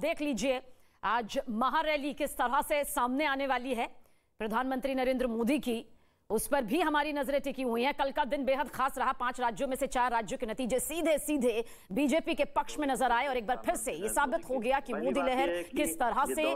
देख लीजिए आज महारैली किस तरह से सामने आने वाली है प्रधानमंत्री नरेंद्र मोदी की, उस पर भी हमारी नजरें टिकी हुई हैं। कल का दिन बेहद खास रहा। 5 राज्यों में से 4 राज्यों के नतीजे सीधे सीधे बीजेपी के पक्ष में नजर आए और एक बार फिर से ये साबित हो गया कि मोदी लहर किस तरह से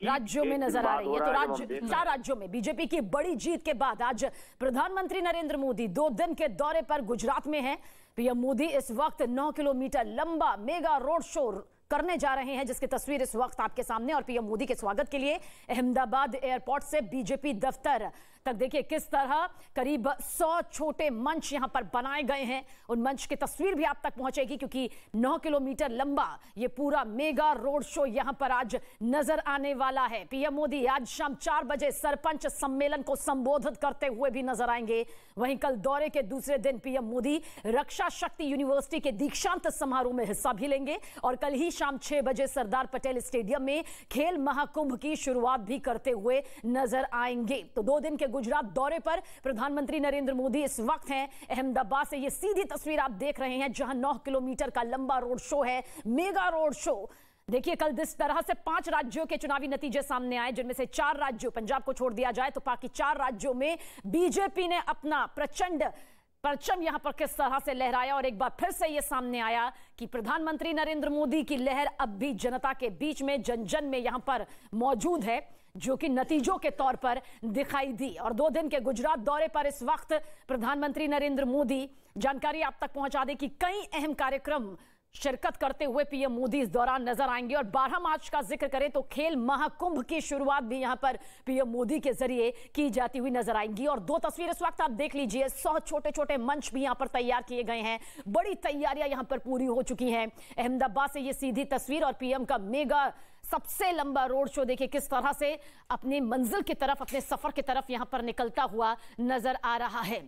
राज्यों में नजर आ रही है। तो 4 राज्यों में बीजेपी की बड़ी जीत के बाद आज प्रधानमंत्री नरेंद्र मोदी 2 दिन के दौरे पर गुजरात में हैं। पीएम मोदी इस वक्त 9 किलोमीटर लंबा मेगा रोड शो करने जा रहे हैं, जिसकी तस्वीर इस वक्त आपके सामने। और पीएम मोदी के स्वागत के लिए अहमदाबाद एयरपोर्ट से बीजेपी दफ्तर तक देखिए किस तरह करीब 100 छोटे मंच यहां पर बनाए गए हैं। उन मंच की तस्वीर भी आप तक पहुंचेगी क्योंकि 9 किलोमीटर लंबा ये पूरा मेगा रोड शो यहां पर आज नजर आने वाला है। पीएम मोदी आज शाम 4 बजे सरपंच सम्मेलन को संबोधित करते हुए भी नजर आएंगे। वहीं कल दौरे के दूसरे दिन पीएम मोदी रक्षा शक्ति यूनिवर्सिटी के दीक्षांत समारोह में हिस्सा भी लेंगे और कल ही शाम 6 बजे सरदार पटेल स्टेडियम में खेल महाकुंभ की शुरुआत भी करते हुए नजर आएंगे। तो 2 दिन के गुजरात दौरे पर प्रधानमंत्री नरेंद्र मोदी इस वक्त हैं अहमदाबाद से। ये सीधी तस्वीर आप देख रहे हैं जहां 9 किलोमीटर का लंबा रोड शो है, मेगा रोड शो। देखिए कल जिस तरह से 5 राज्यों के चुनावी नतीजे सामने आए, जिनमें से 4 राज्यों, पंजाब को छोड़ दिया जाए तो बाकी 4 राज्यों में बीजेपी ने अपना प्रचंड परचम यहां पर किस तरह से लहराया और एक बार फिर से यह सामने आया कि प्रधानमंत्री नरेंद्र मोदी की लहर अब भी जनता के बीच में, जन जन में यहां पर मौजूद है, जो कि नतीजों के तौर पर दिखाई दी। और 2 दिन के गुजरात दौरे पर इस वक्त प्रधानमंत्री नरेंद्र मोदी, जानकारी आप तक पहुंचा दें कि कई अहम कार्यक्रम शिरकत करते हुए पीएम मोदी इस दौरान नजर आएंगे। और 12 मार्च का जिक्र करें तो खेल महाकुंभ की शुरुआत भी यहां पर पीएम मोदी के जरिए की जाती हुई नजर आएंगी। और 2 तस्वीर इस वक्त आप देख लीजिए, 100 छोटे छोटे मंच भी यहां पर तैयार किए गए हैं। बड़ी तैयारियां यहां पर पूरी हो चुकी हैं। अहमदाबाद से ये सीधी तस्वीर और पीएम का मेगा सबसे लंबा रोड शो देखिए किस तरह से अपनी मंजिल की तरफ, अपने सफर की तरफ यहां पर निकलता हुआ नजर आ रहा है।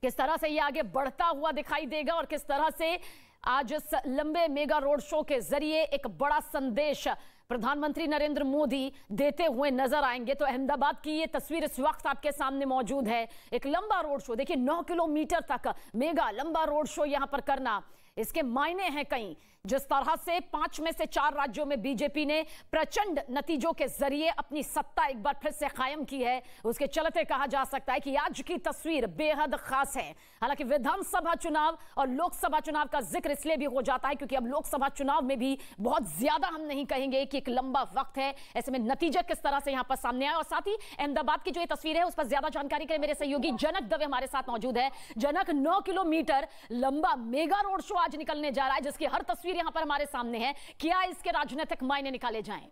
किस तरह से ये आगे बढ़ता हुआ दिखाई देगा और किस तरह से आज इस लंबे मेगा रोड शो के जरिए एक बड़ा संदेश प्रधानमंत्री नरेंद्र मोदी देते हुए नजर आएंगे। तो अहमदाबाद की ये तस्वीर इस वक्त आपके सामने मौजूद है। एक लंबा रोड शो देखिए, 9 किलोमीटर तक मेगा लंबा रोड शो यहां पर करना, इसके मायने हैं कई। जिस तरह से 5 में से 4 राज्यों में बीजेपी ने प्रचंड नतीजों के जरिए अपनी सत्ता एक बार फिर से कायम की है, उसके चलते कहा जा सकता है कि आज की तस्वीर बेहद खास है। हालांकि विधानसभा चुनाव और लोकसभा चुनाव का जिक्र इसलिए भी हो जाता है क्योंकि अब लोकसभा चुनाव में भी बहुत ज्यादा हम नहीं कहेंगे कि एक लंबा वक्त है, ऐसे में नतीजे किस तरह से यहां पर सामने आए। और साथ ही अहमदाबाद की जो ये तस्वीर है उस पर ज्यादा जानकारी के लिए मेरे सहयोगी जनक दवे हमारे साथ मौजूद है। जनक, 9 किलोमीटर लंबा मेगा रोड शो आज निकलने जा रहा है, जिसकी हर तस्वीर यहां पर हमारे सामने है। क्या इसके राजनीतिक मायने निकाले जाएं?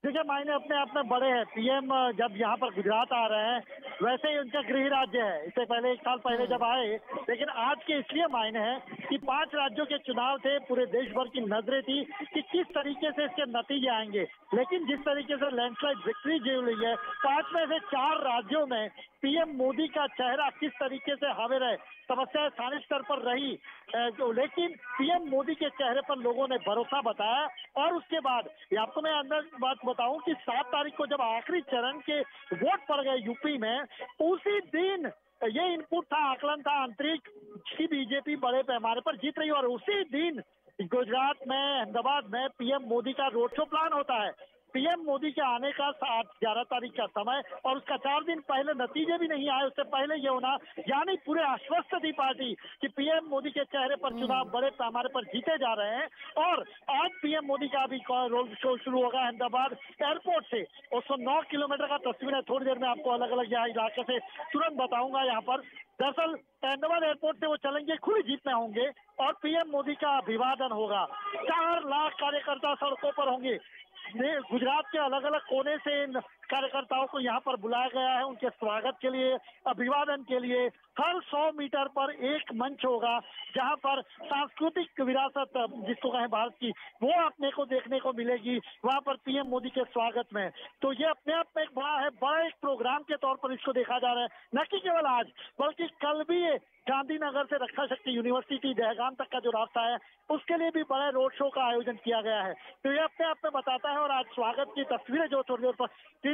देखिए, मायने अपने आप में बड़े हैं। पीएम जब यहाँ पर गुजरात आ रहे हैं, वैसे ही उनका गृह राज्य है, इससे पहले 1 साल पहले जब आए, लेकिन आज के इसलिए मायने हैं कि 5 राज्यों के चुनाव थे, पूरे देश भर की नजरें थी कि किस तरीके से इसके नतीजे आएंगे। लेकिन जिस तरीके से लैंडस्लाइड विक्ट्री जी हुई है, 5 में से 4 राज्यों में पीएम मोदी का चेहरा किस तरीके से हावी रहे, समस्याएं स्थानीय स्तर पर रही, लेकिन पीएम मोदी के चेहरे पर लोगों ने भरोसा बताया। और उसके बाद आपको मैं अंदर बात बताऊं कि 7 तारीख को जब आखिरी चरण के वोट पड़ गए यूपी में, उसी दिन ये इनपुट था, आकलन था आंतरिक की बीजेपी बड़े पैमाने पर जीत रही। और उसी दिन गुजरात में, अहमदाबाद में पीएम मोदी का रोड शो प्लान होता है। पीएम मोदी के आने का 11 तारीख का समय और उसका 4 दिन पहले नतीजे भी नहीं आए, उससे पहले ये होना, यानी पूरे आश्वस्त थी पार्टी कि पीएम मोदी के चेहरे पर चुनाव बड़े पैमाने पर जीते जा रहे हैं। और आज पीएम मोदी का भी रोड शो शुरू होगा अहमदाबाद एयरपोर्ट से। 109 किलोमीटर का तस्वीर है, थोड़ी देर में आपको अलग अलग यहाँ इलाके से तुरंत बताऊंगा। यहाँ पर दरअसल अहमदाबाद एयरपोर्ट से वो चलेंगे, खुली जीप में होंगे और पीएम मोदी का अभिवादन होगा। 4 लाख कार्यकर्ता सड़कों पर होंगे। गुजरात के अलग अलग कोने से इन कार्यकर्ताओं को यहाँ पर बुलाया गया है, उनके स्वागत के लिए, अभिवादन के लिए। हर 100 मीटर पर एक मंच होगा जहाँ पर सांस्कृतिक विरासत जिसको कहें भारत की, वो अपने को देखने को मिलेगी वहाँ पर पीएम मोदी के स्वागत में। तो ये अपने आप में एक बड़ा एक प्रोग्राम के तौर पर इसको देखा जा रहा है, न कि केवल आज बल्कि कल भी ये गांधीनगर से रक्षा शक्ति यूनिवर्सिटी दहगाम तक का जो रास्ता है उसके लिए भी बड़े रोड शो का आयोजन किया गया है। तो ये अपने आप में बताता है। और आज स्वागत की तस्वीरें जो थोड़ी देर पर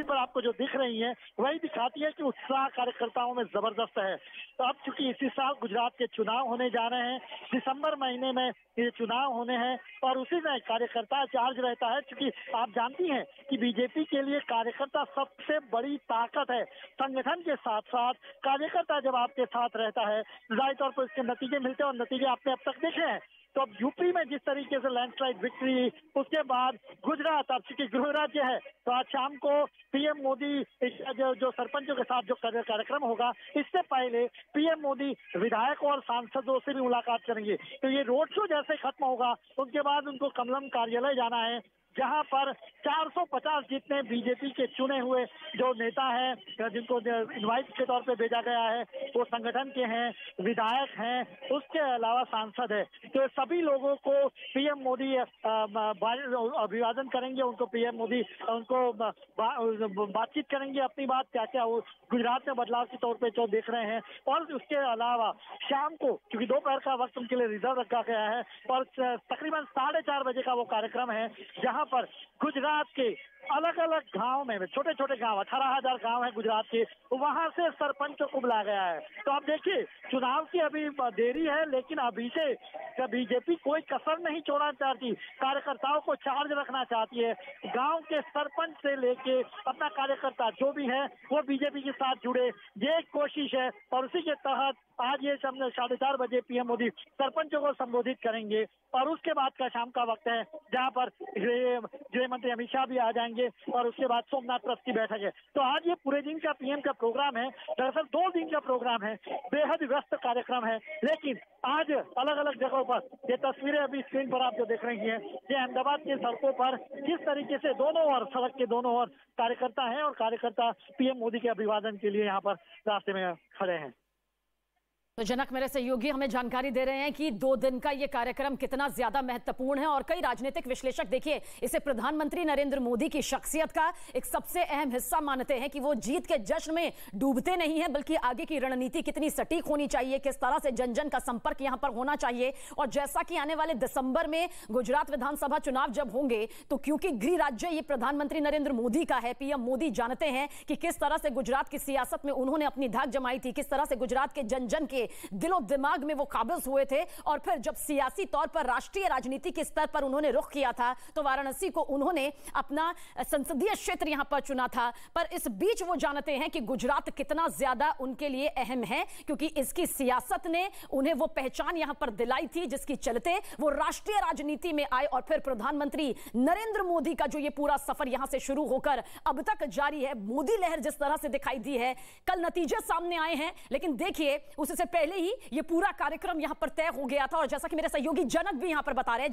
स्क्रीन पर आपको जो दिख रही है वही दिखाती है कि उत्साह कार्यकर्ताओं में जबरदस्त है। तो अब चूंकि इसी साल गुजरात के चुनाव होने जा रहे हैं, दिसंबर महीने में ये चुनाव होने हैं और उसी में कार्यकर्ता चार्ज रहता है। क्योंकि आप जानती हैं कि बीजेपी के लिए कार्यकर्ता सबसे बड़ी ताकत है। संगठन के साथ साथ कार्यकर्ता जब आपके साथ रहता है जाहिर तौर पर इसके नतीजे मिलते हैं और नतीजे आपने अब तक देखे हैं। तो अब यूपी में जिस तरीके से लैंडस्लाइड विक्ट्री, उसके बाद गुजरात अब चूंकि गृह राज्य है तो आज शाम को पीएम मोदी जो सरपंचों के साथ जो कार्यक्रम होगा, इससे पहले पीएम मोदी विधायकों और सांसदों से भी मुलाकात करेंगे। तो ये रोड शो जैसे खत्म होगा उसके बाद उनको कमलम कार्यालय जाना है, जहां पर 450 जितने बीजेपी के चुने हुए जो नेता हैं जिनको इनवाइट के तौर पे भेजा गया है वो संगठन के हैं, विधायक हैं, उसके अलावा सांसद है। तो सभी लोगों को पीएम मोदी अभिवादन करेंगे, उनको पीएम मोदी उनको बातचीत करेंगे अपनी बात क्या क्या वो गुजरात में बदलाव के तौर पे जो देख रहे हैं। और उसके अलावा शाम को क्योंकि दोपहर का वक्त उनके लिए रिजर्व रखा गया है और तकरीबन 4:30 बजे का वो कार्यक्रम है, जहां पर गुजरात के अलग अलग गांव में छोटे छोटे गांव 18,000 गांव है गुजरात के, वहां से सरपंचों को बुलाया गया है। तो आप देखिए चुनाव की अभी देरी है लेकिन अभी से बीजेपी कोई कसर नहीं छोड़ना चाहती, कार्यकर्ताओं को चार्ज रखना चाहती है। गांव के सरपंच से लेके अपना कार्यकर्ता जो भी है वो बीजेपी के साथ जुड़े, ये एक कोशिश है। और उसी के तहत आज ये 4:30 बजे पीएम मोदी सरपंचों को संबोधित करेंगे और उसके बाद का शाम का वक्त है जहां पर गृह मंत्री अमित शाह भी आ जाएंगे और उसके बाद सोमनाथ ट्रस्ट की बैठक है। तो आज ये पूरे दिन का पीएम का प्रोग्राम है, दरअसल 2 दिन का प्रोग्राम है, बेहद व्यस्त कार्यक्रम है। लेकिन आज अलग अलग जगहों पर ये तस्वीरें अभी स्क्रीन पर आप जो देख रही हैं, ये अहमदाबाद की सड़कों पर किस तरीके से दोनों ओर सड़क के दोनों ओर कार्यकर्ता हैं और कार्यकर्ता पीएम मोदी के अभिवादन के लिए यहाँ पर रास्ते में खड़े हैं। तो जनक मेरे सहयोगी हमें जानकारी दे रहे हैं कि 2 दिन का ये कार्यक्रम कितना ज्यादा महत्वपूर्ण है और कई राजनीतिक विश्लेषक देखिए इसे प्रधानमंत्री नरेंद्र मोदी की शख्सियत का एक सबसे अहम हिस्सा मानते हैं कि वो जीत के जश्न में डूबते नहीं है बल्कि आगे की रणनीति कितनी सटीक होनी चाहिए, किस तरह से जन जन का संपर्क यहां पर होना चाहिए। और जैसा कि आने वाले दिसंबर में गुजरात विधानसभा चुनाव जब होंगे तो क्योंकि गृह राज्य ये प्रधानमंत्री नरेंद्र मोदी का है, पीएम मोदी जानते हैं कि किस तरह से गुजरात की सियासत में उन्होंने अपनी धाक जमाई थी, किस तरह से गुजरात के जन जन के दिलो दिमाग में वो काबिज हुए थे। और फिर जब सियासी तौर पर राष्ट्रीय राजनीति के स्तर पर उन्होंने रुख किया था तो वाराणसी को उन्होंने अपना संसदीय क्षेत्र यहां पर चुना था। पर इस बीच वो जानते हैं कि गुजरात कितना ज्यादा उनके लिए अहम है क्योंकि इसकी सियासत ने उन्हें वो पहचान यहां पर दिलाई थी जिसकी चलते वो राष्ट्रीय राजनीति में आए। और फिर प्रधानमंत्री नरेंद्र मोदी का जो ये पूरा सफर यहां से शुरू होकर अब तक जारी है, मोदी लहर जिस तरह से दिखाई दी है, कल नतीजे सामने आए हैं लेकिन देखिए उससे पहले ही ये पूरा कार्यक्रम यहां पर तय हो गया था। और जैसा कि मेरे सहयोगी जनक भी यहां पर बता रहे हैं